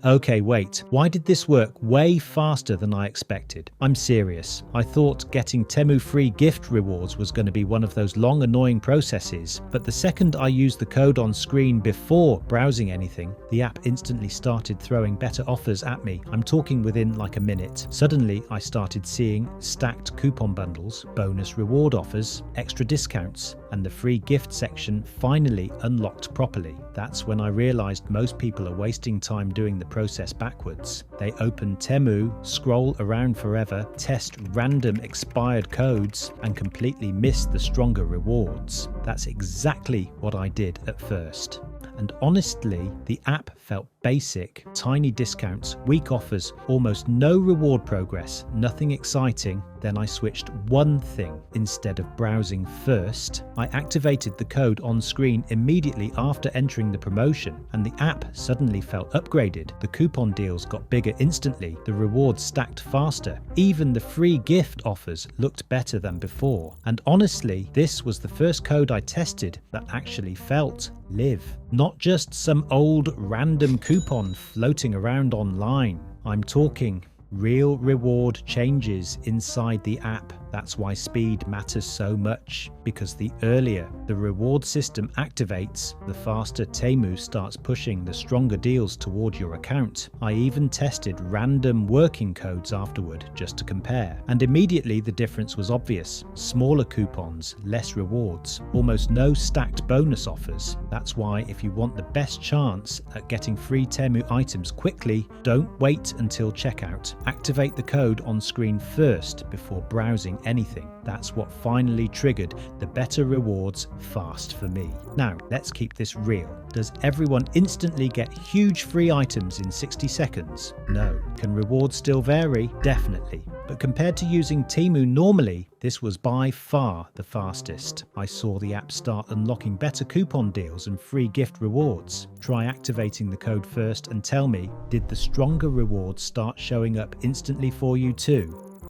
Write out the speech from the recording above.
Okay, wait, why did this work way faster than I expected? I'm serious. I thought getting Temu FREE Gift rewards was going to be one of those long annoying processes, but the second I used the code on screen before browsing anything, the app instantly started throwing better offers at me. I'm talking within like a minute. Suddenly, I started seeing stacked coupon bundles, bonus reward offers, extra discounts, and the free gift section finally unlocked properly. That's when I realized most people are wasting time doing the process backwards. They open Temu, scroll around forever, test random expired codes, and completely miss the stronger rewards. That's exactly what I did at first. And honestly, the app felt basic. Tiny discounts, weak offers, almost no reward progress, nothing exciting. Then I switched one thing. Instead of browsing first, I activated the code on screen immediately after entering the promotion, and the app suddenly felt upgraded. The coupon deals got bigger instantly, the rewards stacked faster. Even the free gift offers looked better than before. And honestly, this was the first code I tested that actually felt live. Not just some old random coupon floating around online. I'm talking real reward changes inside the app. That's why speed matters so much, because the earlier the reward system activates, the faster Temu starts pushing the stronger deals toward your account. I even tested random working codes afterward just to compare, and immediately the difference was obvious. Smaller coupons, less rewards, almost no stacked bonus offers. That's why if you want the best chance at getting free Temu items quickly, don't wait until checkout. Activate the code on screen first before browsing anything. That's what finally triggered the better rewards fast for me. Now, let's keep this real. Does everyone instantly get huge free items in 60 seconds? No. Can rewards still vary? Definitely. But compared to using Temu normally, this was by far the fastest. I saw the app start unlocking better coupon deals and free gift rewards. Try activating the code first and tell me, did the stronger rewards start showing up instantly for you too?